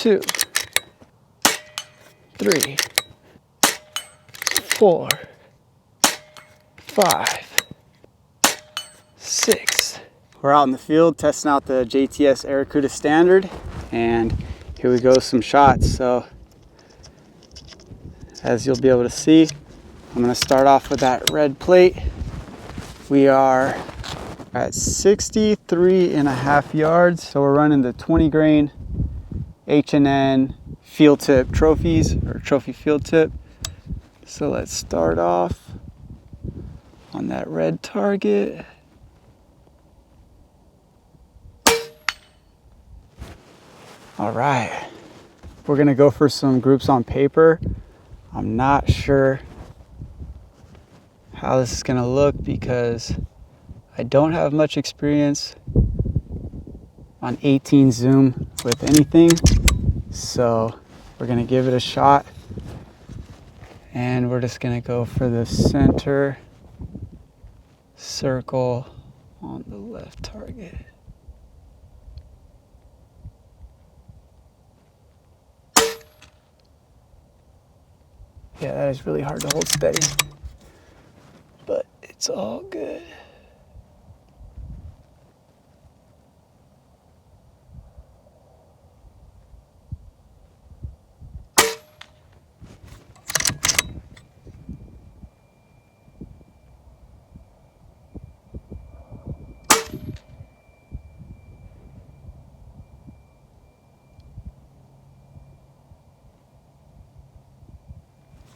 2, 3, 4, 5, 6. We're out in the field testing out the JTS Airacuda standard, and here we go, some shots. So as you'll be able to see, I'm going to start off with that red plate. We are at 63.5 yards. So we're running the 20 grain H&N field tip trophies, or trophy field tip. So let's start off on that red target. All right, we're gonna go for some groups on paper. I'm not sure how this is gonna look because I don't have much experience on 18 zoom with anything. So we're gonna give it a shot, and we're just gonna go for the center circle on the left target. Yeah, that is really hard to hold steady, but it's all good.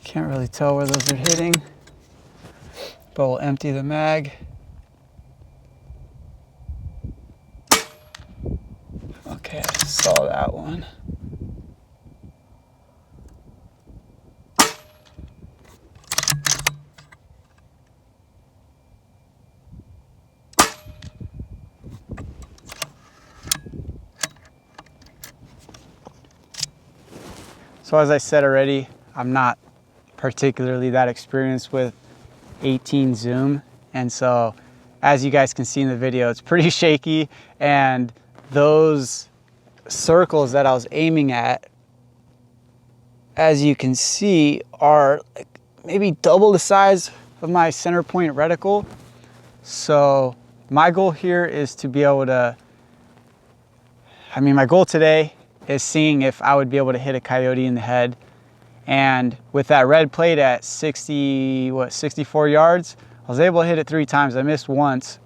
Can't really tell where those are hitting, but we'll empty the mag. Okay, I saw that one. So as I said already, I'm not particularly that experienced with 18 zoom, and so as you guys can see in the video, it's pretty shaky, and those circles that I was aiming at, as you can see, are like maybe double the size of my center point reticle. So my goal here is to be able to, my goal today is seeing if I would be able to hit a coyote in the head. And with that red plate at 64 yards, I was able to hit it 3 times. I missed once,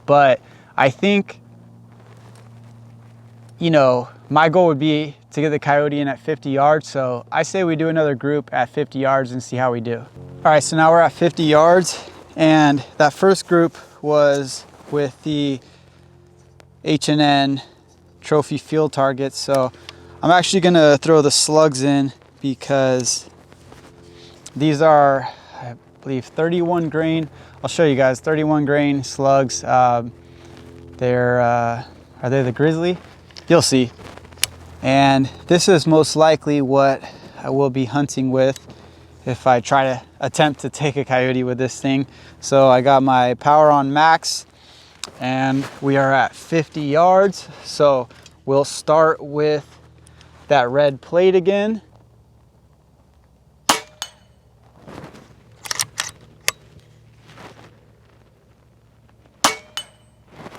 but I think, my goal would be to get the coyote in at 50 yards. So I say we do another group at 50 yards and see how we do. All right, so now we're at 50 yards, and that first group was with the H&N trophy field targets. So I'm actually gonna throw the slugs in, because these are, I believe, 31 grain. I'll show you guys, 31 grain slugs. Are they the grizzly? You'll see. And this is most likely what I will be hunting with if I try to attempt to take a coyote with this thing. So I got my power on max, and we are at 50 yards. So we'll start with that red plate again.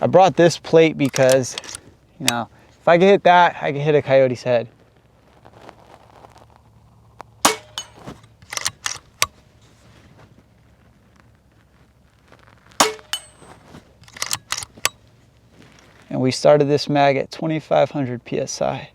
I brought this plate because, if I can hit that, I can hit a coyote's head. And we started this mag at 2,500 PSI.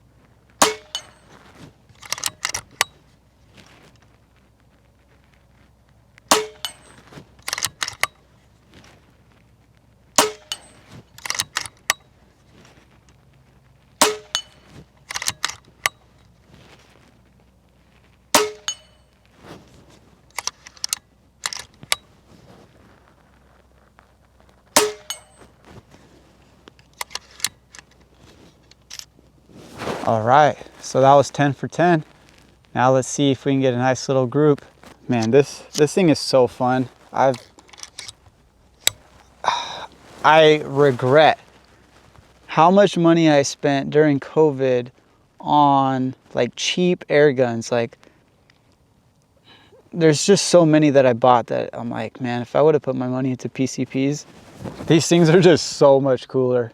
All right, so that was 10 for 10. Now let's see if we can get a nice little group. Man, this thing is so fun. I regret how much money I spent during COVID on like cheap air guns. Like there's just so many that I bought that I'm like, man, if I would have put my money into PCPs, these things are just so much cooler.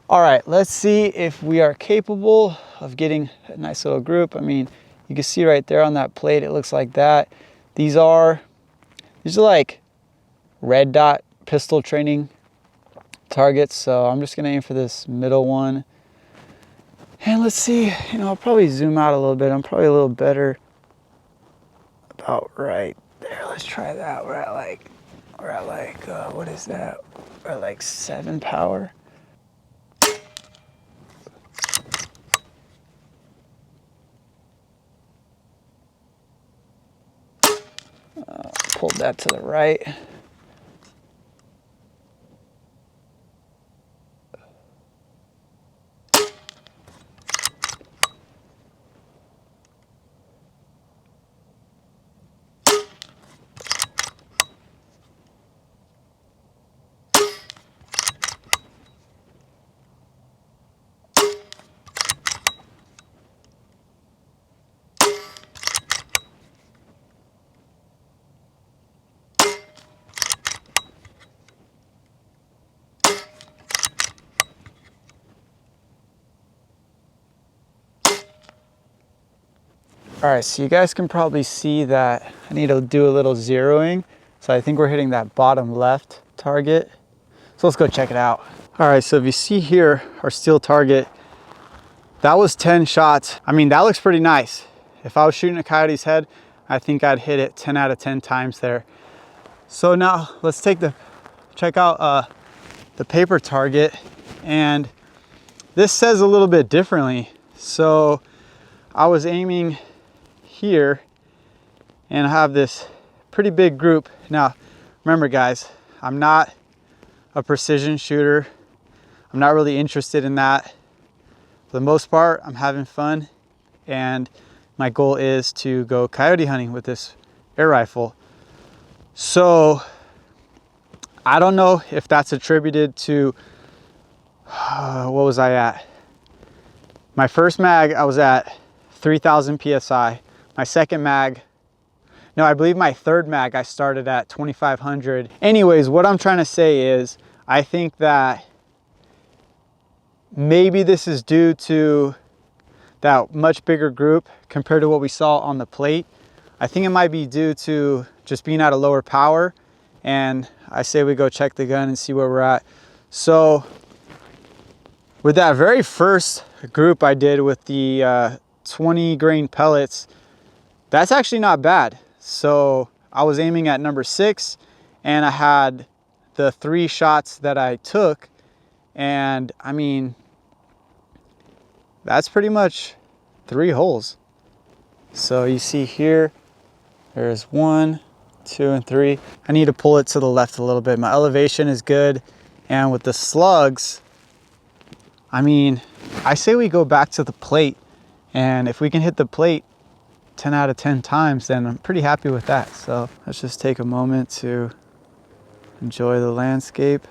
All right, let's see if we are capable of getting a nice little group. I mean, you can see right there on that plate, it looks like that. These are like red dot pistol training targets. So I'm just gonna aim for this middle one. And let's see, you know, I'll probably zoom out a little bit. I'm probably a little better about right there. Let's try that. We're at like, what is that? We're at like 7 power. Pulled that to the right. All right, so you guys can probably see that I need to do a little zeroing. So I think we're hitting that bottom left target. So let's go check it out. All right, so if you see here, our steel target, that was 10 shots. I mean, that looks pretty nice. If I was shooting a coyote's head, I think I'd hit it 10 out of 10 times there. So now let's check out the paper target. And this says a little bit differently. So I was aiming here and I have this pretty big group. Now, remember guys, I'm not a precision shooter. I'm not really interested in that. For the most part, I'm having fun and my goal is to go coyote hunting with this air rifle. So I don't know if that's attributed to, what was I at? My first mag, I was at 3,000 PSI. My second mag, no, I believe my third mag, I started at 2,500. Anyways, what I'm trying to say is, I think that maybe this is due to that much bigger group compared to what we saw on the plate. I think it might be due to just being at a lower power. And I say we go check the gun and see where we're at. So with that very first group I did with the 20 grain pellets, that's actually not bad. So I was aiming at number 6 and I had the 3 shots that I took. And I mean, that's pretty much 3 holes. So you see here, there's 1, 2, and 3. I need to pull it to the left a little bit. My elevation is good. And with the slugs, I mean, I say we go back to the plate. And if we can hit the plate 10 out of 10 times, then I'm pretty happy with that. So let's just take a moment to enjoy the landscape.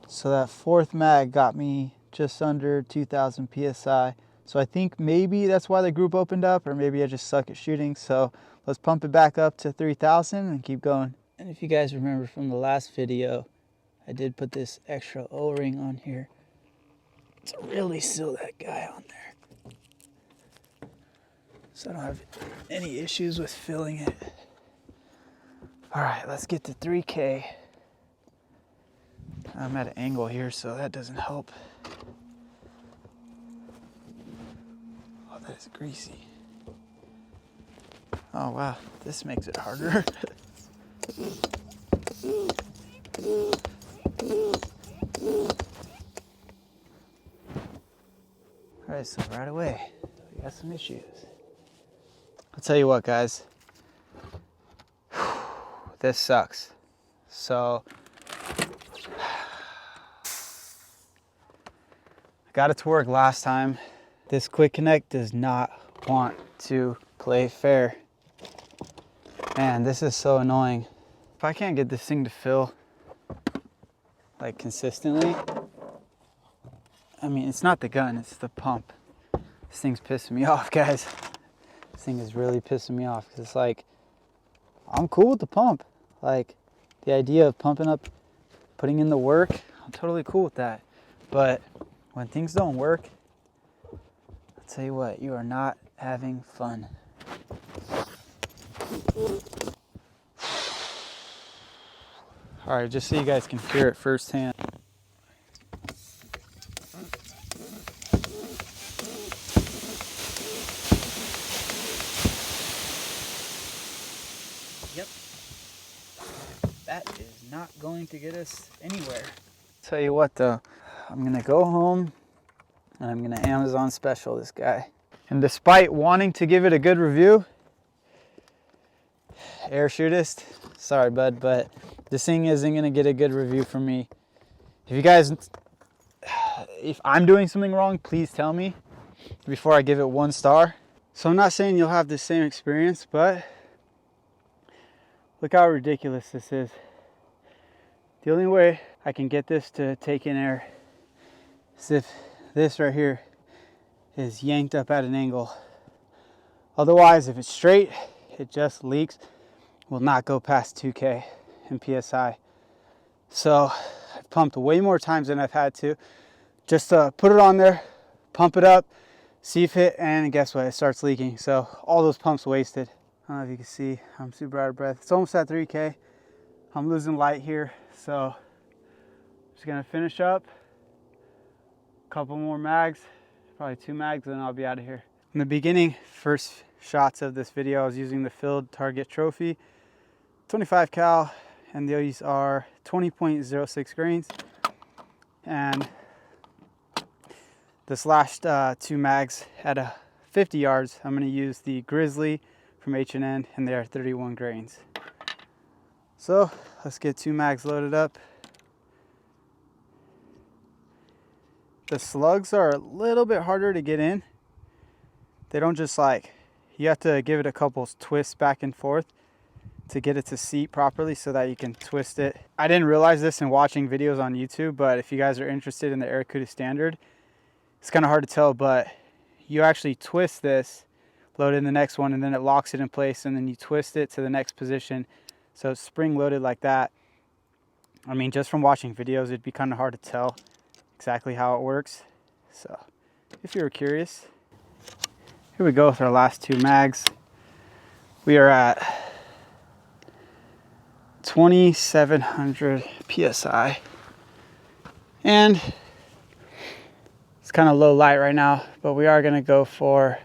So that fourth mag got me just under 2,000 PSI. So I think maybe that's why the group opened up, or maybe I just suck at shooting. So let's pump it back up to 3,000 and keep going. And if you guys remember from the last video, I did put this extra O-ring on here to really seal that guy on there, so I don't have any issues with filling it. All right, let's get to 3K. I'm at an angle here, so that doesn't help. Oh, that is greasy. Oh wow, this makes it harder. All right, so right away, we got some issues. I'll tell you what, guys, this sucks. So I got it to work last time. This quick connect does not want to play fair. Man, this is so annoying. If I can't get this thing to fill, like consistently. I mean, it's not the gun, it's the pump. This thing's pissing me off, guys. This thing is really pissing me off because it's like, I'm cool with the pump. Like, the idea of pumping up, putting in the work, I'm totally cool with that. But when things don't work, I'll tell you what, you are not having fun. All right, just so you guys can hear it firsthand. Yep, that is not going to get us anywhere. Tell you what though, I'm gonna go home and I'm gonna Amazon special this guy. And despite wanting to give it a good review, Airacudist, sorry bud, but this thing isn't gonna get a good review from me. If you guys, if I'm doing something wrong, please tell me before I give it 1 star. So I'm not saying you'll have the same experience, but look how ridiculous this is. The only way I can get this to take in air is if this right here is yanked up at an angle. Otherwise, if it's straight, it just leaks, will not go past 2K in PSI. So I've pumped way more times than I've had to. Just put it on there, pump it up, see if it, and guess what? It starts leaking. So all those pumps wasted. I don't know if you can see, I'm super out of breath. It's almost at 3K. I'm losing light here. So just gonna finish up. A couple more mags, probably 2 mags, and then I'll be out of here. In the beginning, first shots of this video, I was using the Field Target Trophy 25 cal, and these are 20.06 grains. And this last 2 mags at 50 yards, I'm gonna use the Grizzly from H&N, and they are 31 grains. So let's get 2 mags loaded up. The slugs are a little bit harder to get in. They don't just like, you have to give it a couple twists back and forth to get it to seat properly so that you can twist it. I didn't realize this in watching videos on YouTube, but if you guys are interested in the Airacuda standard, it's kind of hard to tell, but you actually twist this, load in the next one, and then it locks it in place, and then you twist it to the next position. So it's spring loaded like that. I mean, just from watching videos, it'd be kind of hard to tell exactly how it works. So if you were curious, here we go with our last 2 mags. We are at 2,700 PSI. And it's kind of low light right now, but we are gonna go for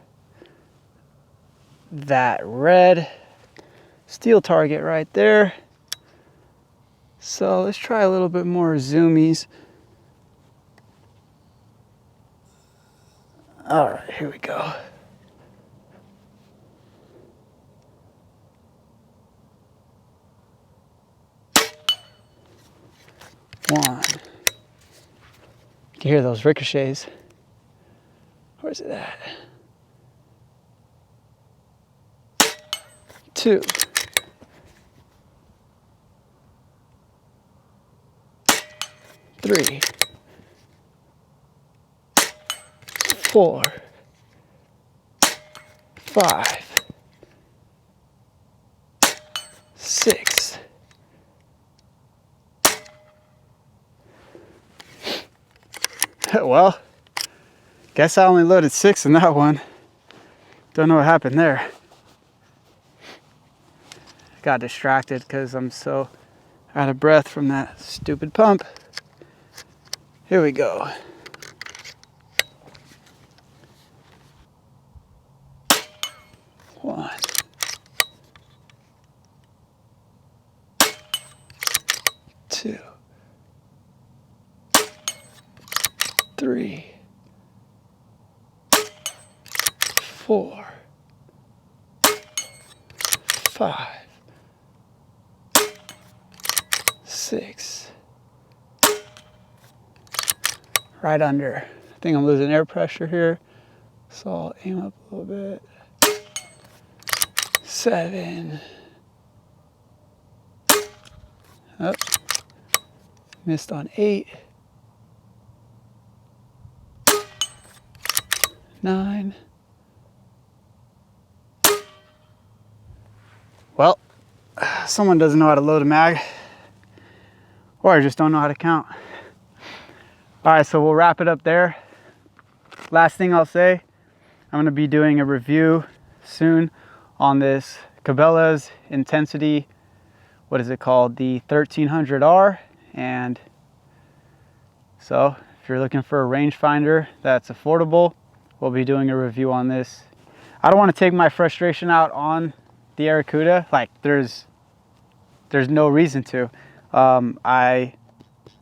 that red steel target right there. So let's try a little bit more zoomies. All right, here we go. One. You can hear those ricochets. Where's it at? 2. 3. 4. 5. 6. Well, guess I only loaded 6 in that one. Don't know what happened there. Got distracted because I'm so out of breath from that stupid pump. Here we go. One. 2. 3. 4. 5. 6. Right under. I think I'm losing air pressure here, so I'll aim up a little bit. 7. Oh, Missed on 8. 9. Well, someone doesn't know how to load a mag, or I just don't know how to count. All right, so we'll wrap it up there. Last thing I'll say, I'm gonna be doing a review soon on this Cabela's Intensity, what is it called? The 1300R. And so if you're looking for a rangefinder that's affordable, we'll be doing a review on this. I don't want to take my frustration out on the Airacuda. Like there's no reason to. Like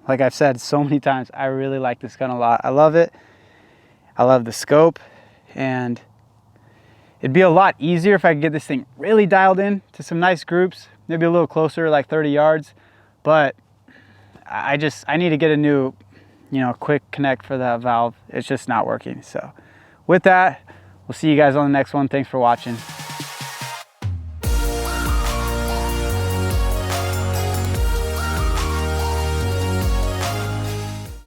I've said so many times, I really like this gun a lot. I love it. I love the scope, and it'd be a lot easier if I could get this thing really dialed in to some nice groups, maybe a little closer, like 30 yards. But I need to get a new, quick connect for that valve. It's just not working. So with that, we'll see you guys on the next one. Thanks for watching.